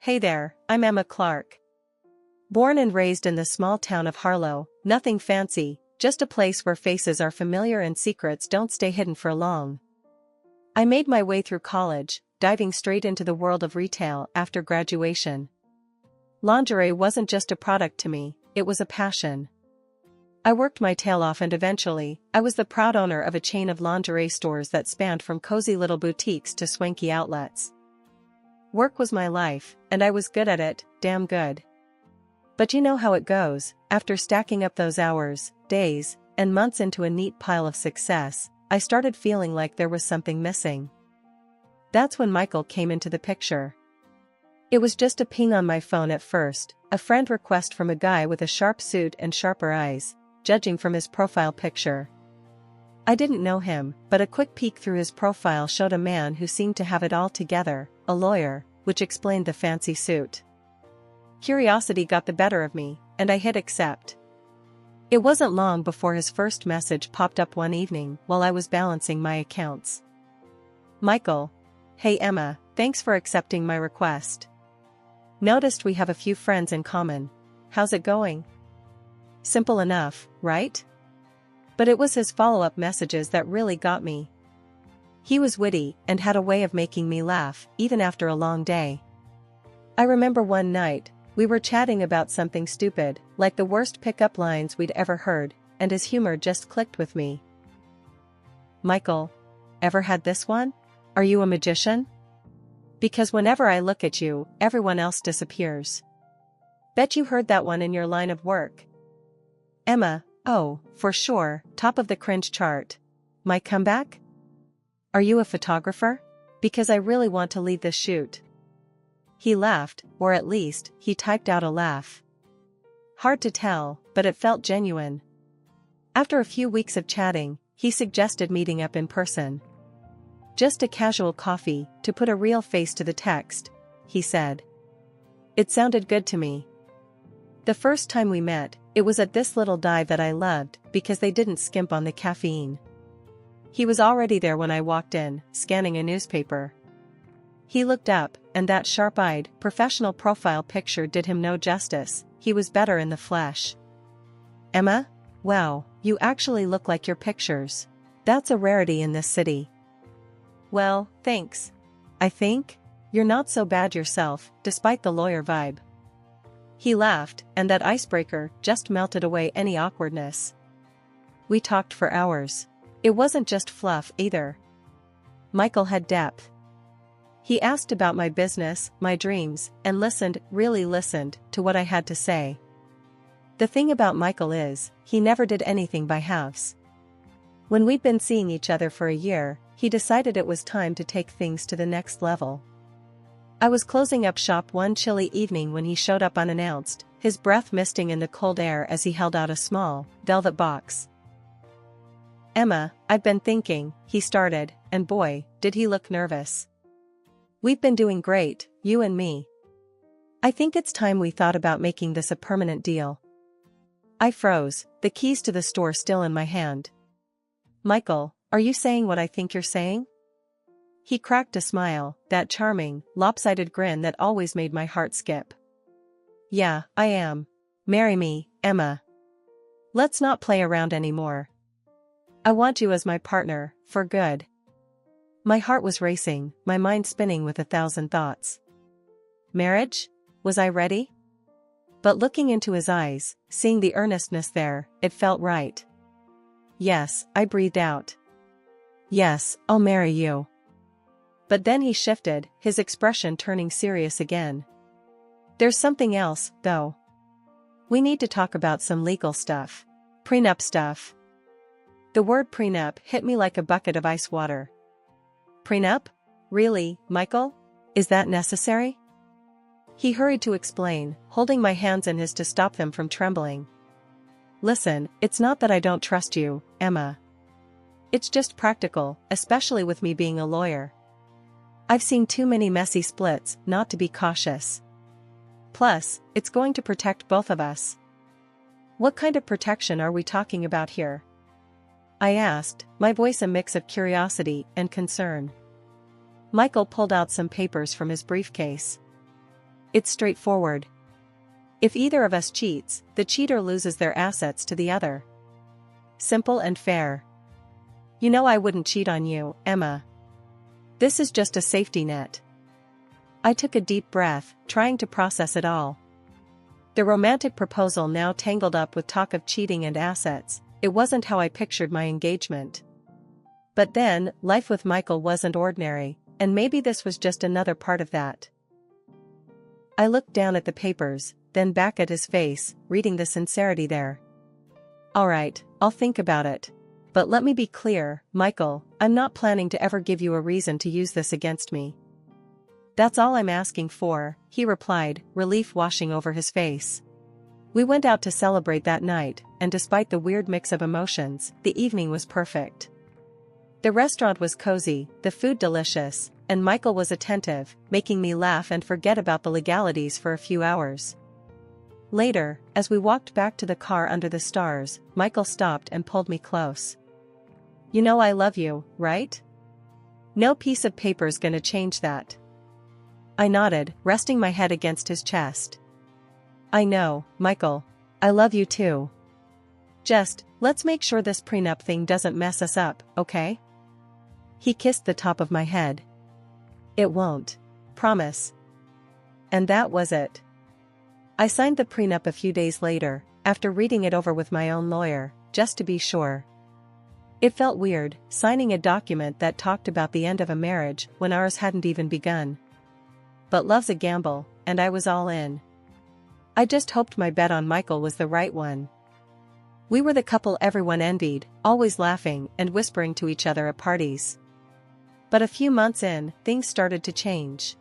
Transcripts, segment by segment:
Hey there, I'm Emma Clark. Born and raised in the small town of Harlow, nothing fancy, just a place where faces are familiar and secrets don't stay hidden for long. I made my way through college, diving straight into the world of retail after graduation. Lingerie wasn't just a product to me, it was a passion. I worked my tail off and eventually, I was the proud owner of a chain of lingerie stores that spanned from cozy little boutiques to swanky outlets. Work was my life, and I was good at it, damn good. But you know how it goes, after stacking up those hours, days, and months into a neat pile of success, I started feeling like there was something missing. That's when Michael came into the picture. It was just a ping on my phone at first, a friend request from a guy with a sharp suit and sharper eyes, judging from his profile picture. I didn't know him, but a quick peek through his profile showed a man who seemed to have it all together, a lawyer, which explained the fancy suit. Curiosity got the better of me, and I hit accept. It wasn't long before his first message popped up one evening while I was balancing my accounts. Michael. Hey Emma, thanks for accepting my request. Noticed we have a few friends in common. How's it going? Simple enough, right? But it was his follow-up messages that really got me. He was witty and had a way of making me laugh, even after a long day. I remember one night, we were chatting about something stupid, like the worst pickup lines we'd ever heard, and his humor just clicked with me. Michael, ever had this one? Are you a magician? Because whenever I look at you, everyone else disappears. Bet you heard that one in your line of work. Emma, oh, for sure, top of the cringe chart. My comeback? Are you a photographer? Because I really want to lead this shoot. He laughed, or at least, he typed out a laugh. Hard to tell, but it felt genuine. After a few weeks of chatting, he suggested meeting up in person. Just a casual coffee, to put a real face to the text, he said. It sounded good to me. The first time we met, it was at this little dive that I loved because they didn't skimp on the caffeine. He was already there when I walked in, scanning a newspaper. He looked up, and that sharp-eyed, professional profile picture did him no justice. He was better in the flesh. Emma? Wow, you actually look like your pictures. That's a rarity in this city. Well, thanks. I think you're not so bad yourself, despite the lawyer vibe. He laughed, and that icebreaker just melted away any awkwardness. We talked for hours. It wasn't just fluff either. Michael had depth. He asked about my business, my dreams, and really listened, to what I had to say. The thing about Michael is, he never did anything by halves. When we'd been seeing each other for a year, he decided it was time to take things to the next level. I was closing up shop one chilly evening when he showed up unannounced, his breath misting in the cold air as he held out a small, velvet box. Emma, I've been thinking, he started, and boy, did he look nervous. We've been doing great, you and me. I think it's time we thought about making this a permanent deal. I froze, the keys to the store still in my hand. Michael, are you saying what I think you're saying? He cracked a smile, that charming, lopsided grin that always made my heart skip. Yeah, I am. Marry me, Emma. Let's not play around anymore. I want you as my partner, for good. My heart was racing, my mind spinning with 1,000 thoughts. Marriage? Was I ready? But looking into his eyes, seeing the earnestness there, it felt right. Yes, I breathed out. Yes, I'll marry you. But then he shifted, his expression turning serious again. There's something else, though. We need to talk about some legal stuff. Prenup stuff. The word prenup hit me like a bucket of ice water. Prenup? Really, Michael? Is that necessary? He hurried to explain, holding my hands in his to stop them from trembling. Listen, it's not that I don't trust you, Emma. It's just practical, especially with me being a lawyer. I've seen too many messy splits not to be cautious. Plus, it's going to protect both of us. What kind of protection are we talking about here? I asked, my voice a mix of curiosity and concern. Michael pulled out some papers from his briefcase. It's straightforward. If either of us cheats, the cheater loses their assets to the other. Simple and fair. You know I wouldn't cheat on you, Emma. This is just a safety net. I took a deep breath, trying to process it all. The romantic proposal now tangled up with talk of cheating and assets. It wasn't how I pictured my engagement. But then, life with Michael wasn't ordinary, and maybe this was just another part of that. I looked down at the papers, then back at his face, reading the sincerity there. All right, I'll think about it. But let me be clear, Michael, I'm not planning to ever give you a reason to use this against me. That's all I'm asking for, he replied, relief washing over his face. We went out to celebrate that night, and despite the weird mix of emotions, the evening was perfect. The restaurant was cozy, the food delicious, and Michael was attentive, making me laugh and forget about the legalities for a few hours. Later, as we walked back to the car under the stars, Michael stopped and pulled me close. You know I love you, right? No piece of paper's gonna change that. I nodded, resting my head against his chest. I know, Michael. I love you too. Just, let's make sure this prenup thing doesn't mess us up, okay? He kissed the top of my head. It won't. Promise. And that was it. I signed the prenup a few days later, after reading it over with my own lawyer, just to be sure. It felt weird, signing a document that talked about the end of a marriage when ours hadn't even begun. But love's a gamble, and I was all in. I just hoped my bet on Michael was the right one. We were the couple everyone envied, always laughing and whispering to each other at parties. But a few months in, things started to change.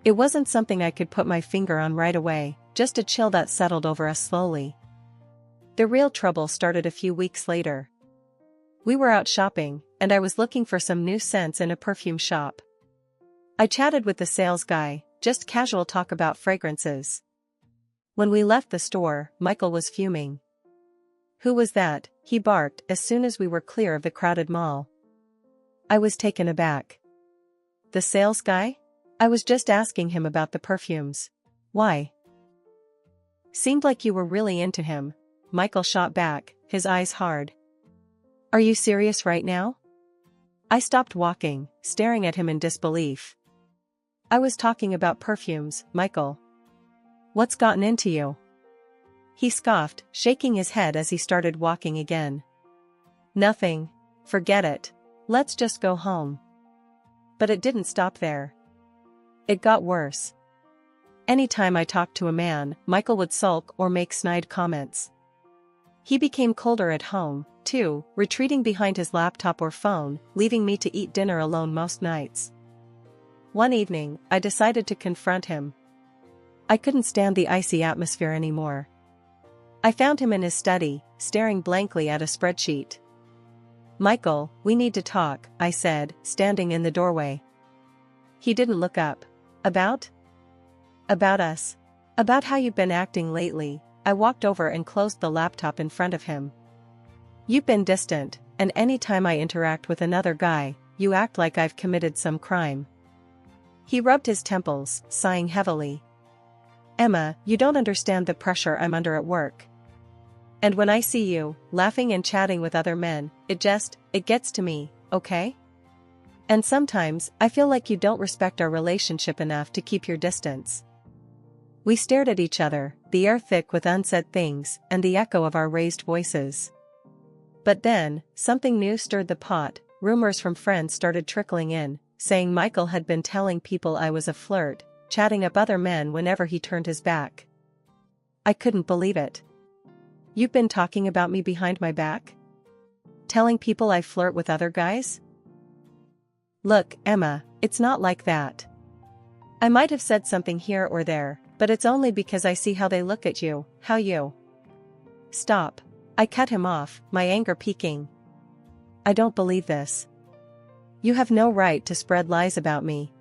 It wasn't something I could put my finger on right away, just a chill that settled over us slowly. The real trouble started a few weeks later. We were out shopping, and I was looking for some new scents in a perfume shop. I chatted with the sales guy, just casual talk about fragrances. When we left the store, Michael was fuming. Who was that? He barked as soon as we were clear of the crowded mall. I was taken aback. The sales guy? I was just asking him about the perfumes. Why? Seemed like you were really into him, Michael shot back, his eyes hard. Are you serious right now? I stopped walking, staring at him in disbelief. I was talking about perfumes, Michael. What's gotten into you? He scoffed, shaking his head as he started walking again. Nothing. Forget it. Let's just go home. But it didn't stop there. It got worse. Anytime I talked to a man, Michael would sulk or make snide comments. He became colder at home, too, retreating behind his laptop or phone, leaving me to eat dinner alone most nights. One evening, I decided to confront him. I couldn't stand the icy atmosphere anymore. I found him in his study, staring blankly at a spreadsheet. Michael, we need to talk, I said, standing in the doorway. He didn't look up. About? About us. About how you've been acting lately. I walked over and closed the laptop in front of him. You've been distant, and any time I interact with another guy, you act like I've committed some crime. He rubbed his temples, sighing heavily. Emma, you don't understand the pressure I'm under at work. And when I see you, laughing and chatting with other men, it gets to me, okay? And sometimes, I feel like you don't respect our relationship enough to keep your distance. We stared at each other, the air thick with unsaid things, and the echo of our raised voices. But then, something new stirred the pot. Rumors from friends started trickling in, saying Michael had been telling people I was a flirt, chatting up other men whenever he turned his back. I couldn't believe it. You've been talking about me behind my back? Telling people I flirt with other guys? Look, Emma, it's not like that. I might have said something here or there, but it's only because I see how they look at you, how you. Stop. I cut him off, my anger peaking. I don't believe this. You have no right to spread lies about me.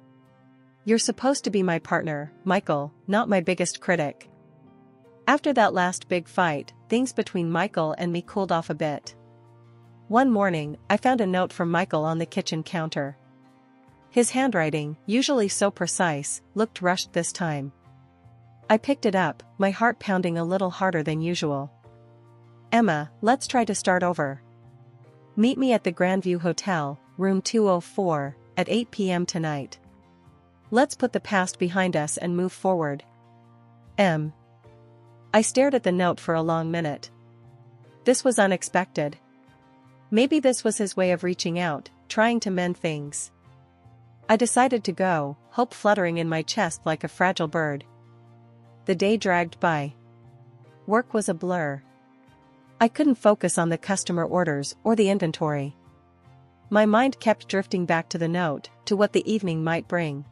You're supposed to be my partner, Michael, not my biggest critic. After that last big fight, things between Michael and me cooled off a bit. One morning, I found a note from Michael on the kitchen counter. His handwriting, usually so precise, looked rushed this time. I picked it up, my heart pounding a little harder than usual. Emma, let's try to start over. Meet me at the Grandview Hotel, room 204, at 8 p.m. tonight. Let's put the past behind us and move forward. M. I stared at the note for a long minute. This was unexpected. Maybe this was his way of reaching out, trying to mend things. I decided to go, hope fluttering in my chest like a fragile bird. The day dragged by. Work was a blur. I couldn't focus on the customer orders or the inventory. My mind kept drifting back to the note, to what the evening might bring.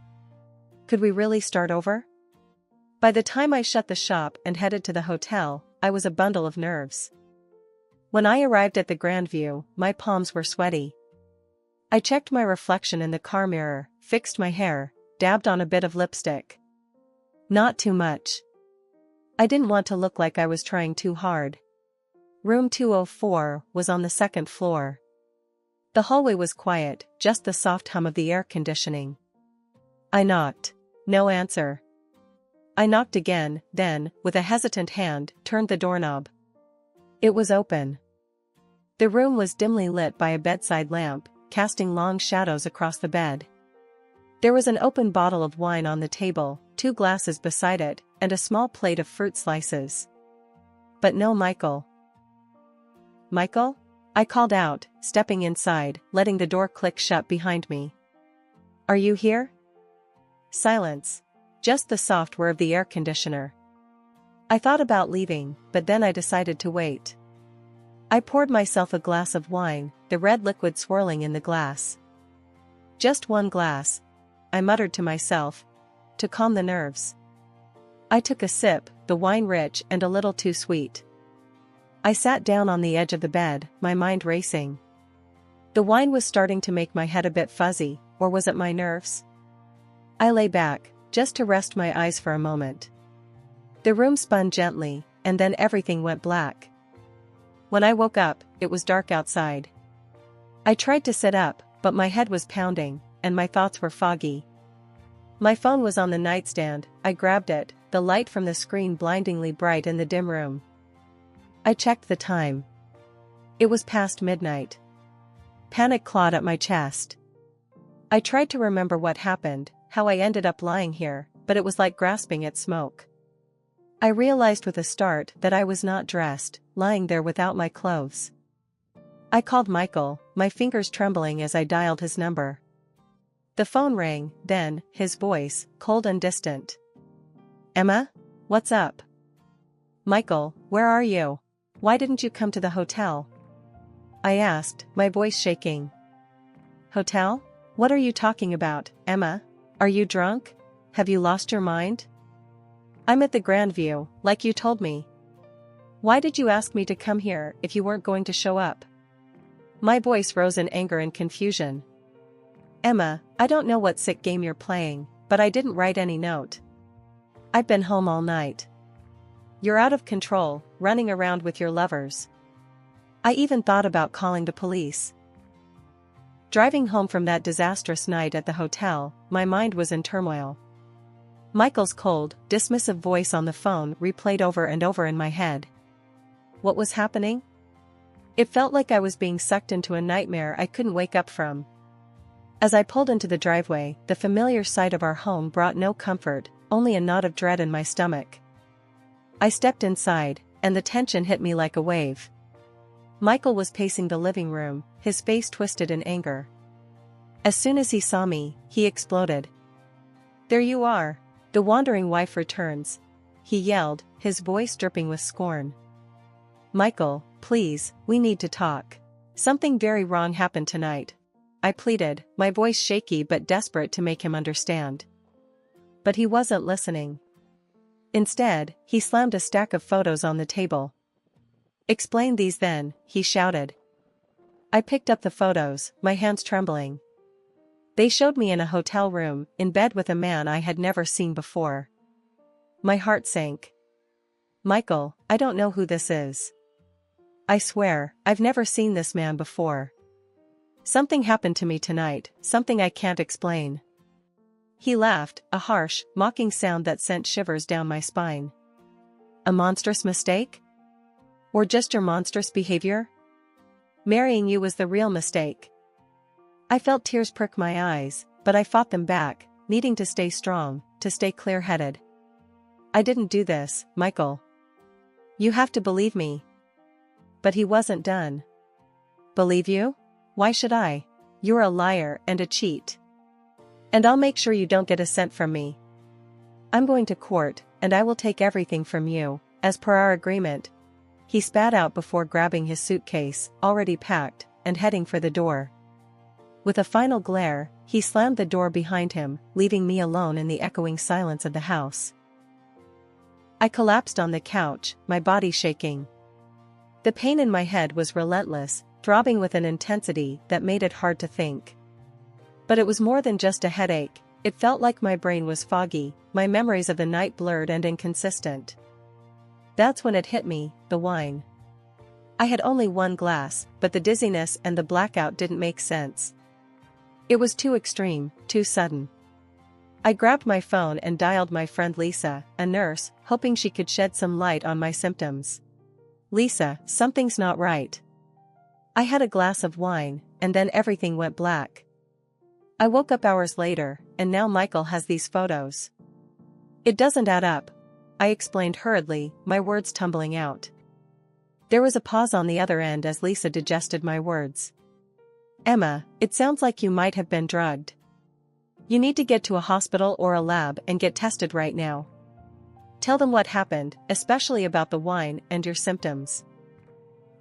Could we really start over? By the time I shut the shop and headed to the hotel, I was a bundle of nerves. When I arrived at the Grandview, my palms were sweaty. I checked my reflection in the car mirror, fixed my hair, dabbed on a bit of lipstick. Not too much. I didn't want to look like I was trying too hard. Room 204 was on the second floor. The hallway was quiet, just the soft hum of the air conditioning. I knocked. No answer. I knocked again, then, with a hesitant hand, turned the doorknob. It was open. The room was dimly lit by a bedside lamp, casting long shadows across the bed. There was an open bottle of wine on the table, 2 glasses beside it, and a small plate of fruit slices. But no Michael. Michael? I called out, stepping inside, letting the door click shut behind me. Are you here? Silence. Just the soft whir of the air conditioner. I thought about leaving, but then I decided to wait. I poured myself a glass of wine, the red liquid swirling in the glass. Just 1 glass, I muttered to myself, to calm the nerves. I took a sip, the wine rich and a little too sweet. I sat down on the edge of the bed, my mind racing. The wine was starting to make my head a bit fuzzy, or was it my nerves? I lay back, just to rest my eyes for a moment. The room spun gently, and then everything went black. When I woke up, it was dark outside. I tried to sit up, but my head was pounding, and my thoughts were foggy. My phone was on the nightstand. I grabbed it, the light from the screen blindingly bright in the dim room. I checked the time. It was past midnight. Panic clawed at my chest. I tried to remember what happened, how I ended up lying here, but it was like grasping at smoke. I realized with a start that I was not dressed, lying there without my clothes. I called Michael, my fingers trembling as I dialed his number. The phone rang, then, his voice, cold and distant. Emma? What's up? Michael, where are you? Why didn't you come to the hotel? I asked, my voice shaking. Hotel? What are you talking about, Emma? Are you drunk? Have you lost your mind? I'm at the Grandview, like you told me. Why did you ask me to come here if you weren't going to show up? My voice rose in anger and confusion. Emma, I don't know what sick game you're playing, but I didn't write any note. I've been home all night. You're out of control, running around with your lovers. I even thought about calling the police. Driving home from that disastrous night at the hotel, my mind was in turmoil. Michael's cold, dismissive voice on the phone replayed over and over in my head. What was happening? It felt like I was being sucked into a nightmare I couldn't wake up from. As I pulled into the driveway, the familiar sight of our home brought no comfort, only a knot of dread in my stomach. I stepped inside, and the tension hit me like a wave. Michael was pacing the living room, his face twisted in anger. As soon as he saw me, he exploded. There you are. The wandering wife returns, he yelled, his voice dripping with scorn. Michael, please, we need to talk. Something very wrong happened tonight. I pleaded, my voice shaky but desperate to make him understand. But he wasn't listening. Instead, he slammed a stack of photos on the table. Explain these then, he shouted. I picked up the photos, my hands trembling. They showed me in a hotel room, in bed with a man I had never seen before. My heart sank. Michael, I don't know who this is. I swear, I've never seen this man before. Something happened to me tonight, something I can't explain. He laughed, a harsh, mocking sound that sent shivers down my spine. A monstrous mistake? Or just your monstrous behavior? Marrying you was the real mistake. I felt tears prick my eyes, but I fought them back, needing to stay strong, to stay clear-headed. I didn't do this, Michael. You have to believe me. But he wasn't done. Believe you? Why should I? You're a liar and a cheat. And I'll make sure you don't get a cent from me. I'm going to court, and I will take everything from you, as per our agreement. He spat out before grabbing his suitcase, already packed, and heading for the door. With a final glare, he slammed the door behind him, leaving me alone in the echoing silence of the house. I collapsed on the couch, my body shaking. The pain in my head was relentless, throbbing with an intensity that made it hard to think. But it was more than just a headache, it felt like my brain was foggy, my memories of the night blurred and inconsistent. That's when it hit me, the wine. I had only one glass, but the dizziness and the blackout didn't make sense. It was too extreme, too sudden. I grabbed my phone and dialed my friend Lisa, a nurse, hoping she could shed some light on my symptoms. Lisa, something's not right. I had a glass of wine, and then everything went black. I woke up hours later, and now Michael has these photos. It doesn't add up, I explained hurriedly, my words tumbling out. There was a pause on the other end as Lisa digested my words. Emma, it sounds like you might have been drugged. You need to get to a hospital or a lab and get tested right now. Tell them what happened, especially about the wine and your symptoms.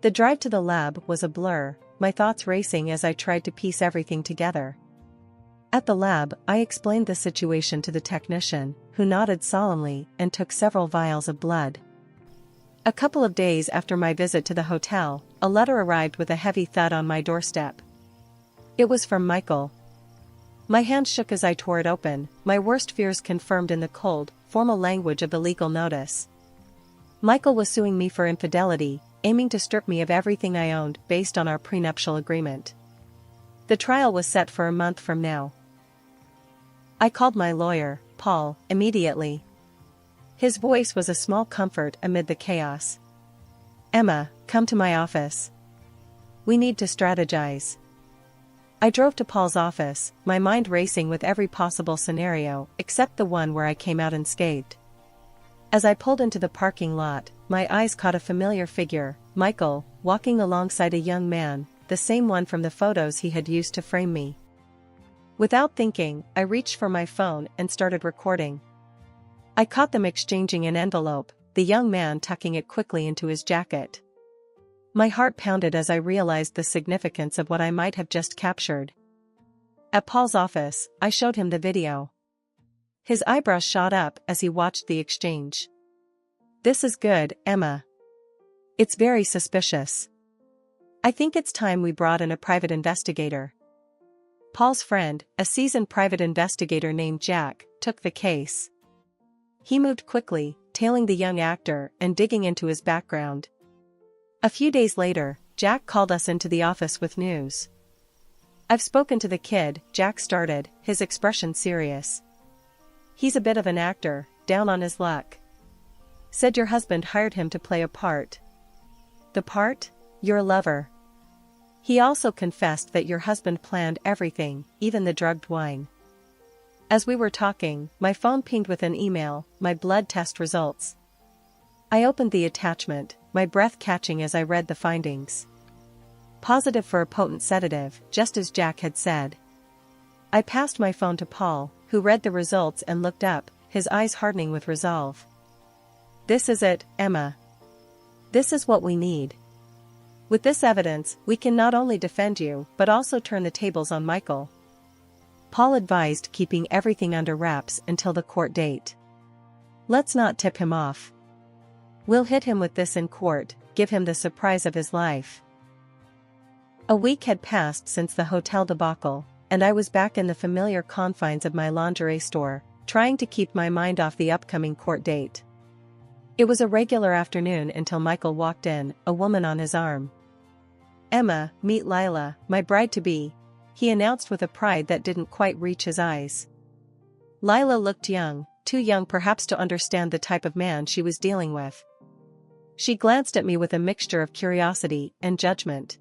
The drive to the lab was a blur, my thoughts racing as I tried to piece everything together. At the lab, I explained the situation to the technician, who nodded solemnly and took several vials of blood. A couple of days after my visit to the hotel, a letter arrived with a heavy thud on my doorstep. It was from Michael. My hand shook as I tore it open, my worst fears confirmed in the cold, formal language of the legal notice. Michael was suing me for infidelity, aiming to strip me of everything I owned based on our prenuptial agreement. The trial was set for a month from now. I called my lawyer, Paul, immediately. His voice was a small comfort amid the chaos. Emma, come to my office. We need to strategize. I drove to Paul's office, my mind racing with every possible scenario except the one where I came out unscathed. As I pulled into the parking lot, my eyes caught a familiar figure, Michael, walking alongside a young man, the same one from the photos he had used to frame me. Without thinking, I reached for my phone and started recording. I caught them exchanging an envelope, the young man tucking it quickly into his jacket. My heart pounded as I realized the significance of what I might have just captured. At Paul's office, I showed him the video. His eyebrows shot up as he watched the exchange. This is good, Emma. It's very suspicious. I think it's time we brought in a private investigator. Paul's friend, a seasoned private investigator named Jack, took the case. He moved quickly, tailing the young actor and digging into his background. A few days later, Jack called us into the office with news. I've spoken to the kid, Jack started, his expression serious. He's a bit of an actor, down on his luck. Said your husband hired him to play a part. The part? Your lover. He also confessed that your husband planned everything, even the drugged wine. As we were talking, my phone pinged with an email, my blood test results. I opened the attachment, my breath catching as I read the findings. Positive for a potent sedative, just as Jack had said. I passed my phone to Paul, who read the results and looked up, his eyes hardening with resolve. This is it, Emma. This is what we need. With this evidence, we can not only defend you, but also turn the tables on Michael. Paul advised keeping everything under wraps until the court date. Let's not tip him off. We'll hit him with this in court, give him the surprise of his life. A week had passed since the hotel debacle, and I was back in the familiar confines of my lingerie store, trying to keep my mind off the upcoming court date. It was a regular afternoon until Michael walked in, a woman on his arm. Emma, meet Lila, my bride-to-be, he announced with a pride that didn't quite reach his eyes. Lila looked young, too young perhaps to understand the type of man she was dealing with. She glanced at me with a mixture of curiosity and judgment.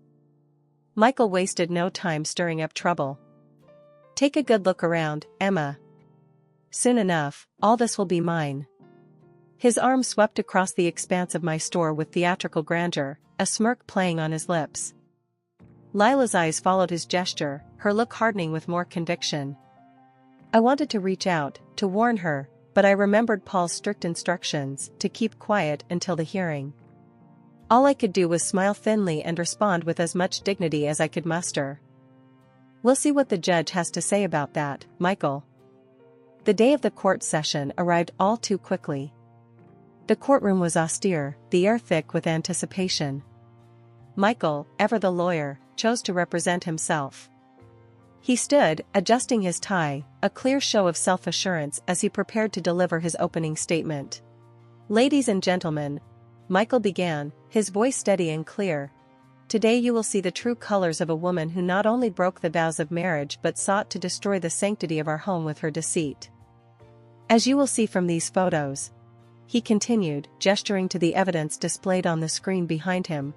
Michael wasted no time stirring up trouble. "Take a good look around, Emma. Soon enough, all this will be mine." His arm swept across the expanse of my store with theatrical grandeur, a smirk playing on his lips. Lila's eyes followed his gesture, her look hardening with more conviction. I wanted to reach out, to warn her, but I remembered Paul's strict instructions to keep quiet until the hearing. All I could do was smile thinly and respond with as much dignity as I could muster. "We'll see what the judge has to say about that, Michael." The day of the court session arrived all too quickly. The courtroom was austere, the air thick with anticipation. Michael, ever the lawyer, chose to represent himself. He stood, adjusting his tie, a clear show of self-assurance as he prepared to deliver his opening statement. "Ladies and gentlemen," Michael began, his voice steady and clear, "today you will see the true colors of a woman who not only broke the vows of marriage but sought to destroy the sanctity of our home with her deceit. As you will see from these photos," he continued, gesturing to the evidence displayed on the screen behind him,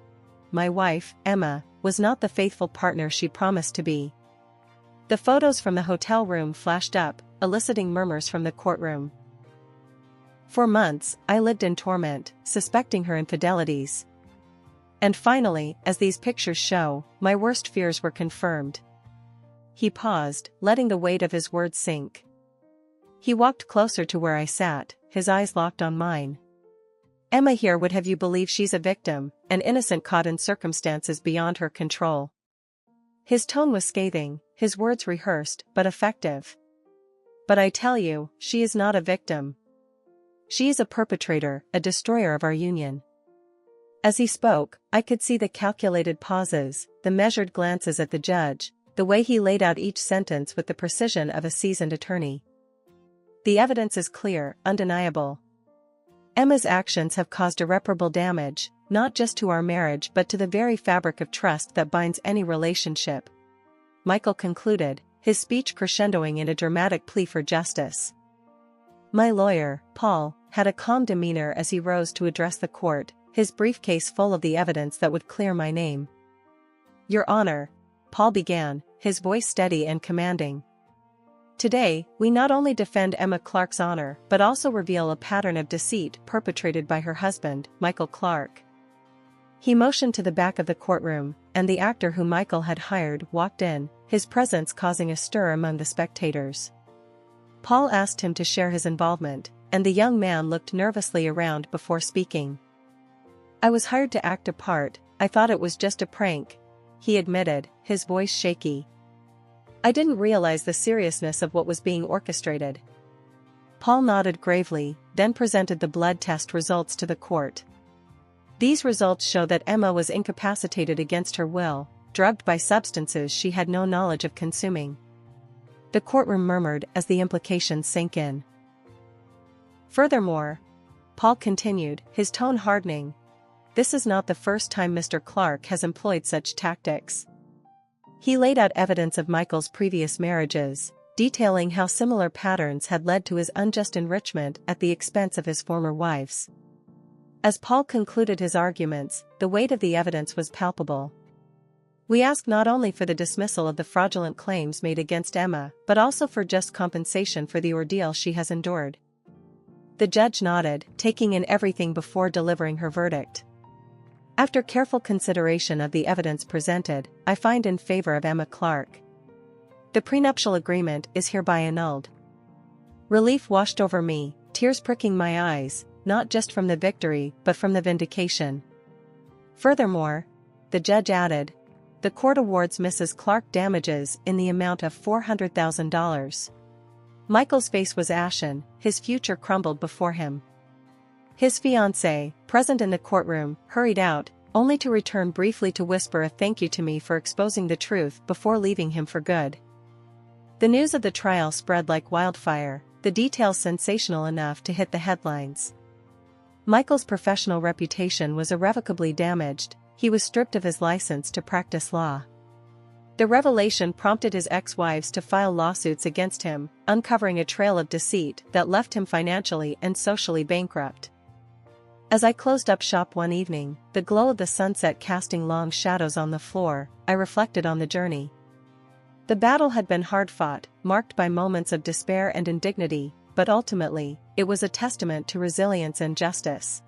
"my wife, Emma, was not the faithful partner she promised to be." The photos from the hotel room flashed up, eliciting murmurs from the courtroom. For months, I lived in torment, suspecting her infidelities. And finally, as these pictures show, my worst fears were confirmed. He paused, letting the weight of his words sink. He walked closer to where I sat, his eyes locked on mine. "Emma here would have you believe she's a victim, an innocent caught in circumstances beyond her control." His tone was scathing, his words rehearsed but effective. "But I tell you, she is not a victim. She is a perpetrator, a destroyer of our union." As he spoke, I could see the calculated pauses, the measured glances at the judge, the way he laid out each sentence with the precision of a seasoned attorney. "The evidence is clear, undeniable. Emma's actions have caused irreparable damage, not just to our marriage but to the very fabric of trust that binds any relationship," Michael concluded, his speech crescendoing in a dramatic plea for justice. My lawyer, Paul, had a calm demeanor as he rose to address the court, his briefcase full of the evidence that would clear my name. "Your Honor," Paul began, his voice steady and commanding. "Today, we not only defend Emma Clark's honor but also reveal a pattern of deceit perpetrated by her husband, Michael Clark." He motioned to the back of the courtroom, and the actor whom Michael had hired walked in, his presence causing a stir among the spectators. Paul asked him to share his involvement, and the young man looked nervously around before speaking. "I was hired to act a part, I thought it was just a prank," he admitted, his voice shaky. "I didn't realize the seriousness of what was being orchestrated." Paul nodded gravely, then presented the blood test results to the court. These results show that Emma was incapacitated against her will, drugged by substances she had no knowledge of consuming. The courtroom murmured as the implications sank in. "Furthermore," Paul continued, his tone hardening, "this is not the first time Mr. Clark has employed such tactics." He laid out evidence of Michael's previous marriages, detailing how similar patterns had led to his unjust enrichment at the expense of his former wives. As Paul concluded his arguments, the weight of the evidence was palpable. "We ask not only for the dismissal of the fraudulent claims made against Emma, but also for just compensation for the ordeal she has endured." The judge nodded, taking in everything before delivering her verdict. "After careful consideration of the evidence presented, I find in favor of Emma Clark. The prenuptial agreement is hereby annulled." Relief washed over me, tears pricking my eyes, not just from the victory but from the vindication. "Furthermore," the judge added, "the court awards Mrs. Clark damages in the amount of $400,000. Michael's face was ashen, his future crumbled before him. His fiancée, present in the courtroom, hurried out, only to return briefly to whisper a thank you to me for exposing the truth before leaving him for good. The news of the trial spread like wildfire, the details sensational enough to hit the headlines. Michael's professional reputation was irrevocably damaged, he was stripped of his license to practice law. The revelation prompted his ex-wives to file lawsuits against him, uncovering a trail of deceit that left him financially and socially bankrupt. As I closed up shop one evening, the glow of the sunset casting long shadows on the floor, I reflected on the journey. The battle had been hard-fought, marked by moments of despair and indignity, but ultimately, it was a testament to resilience and justice.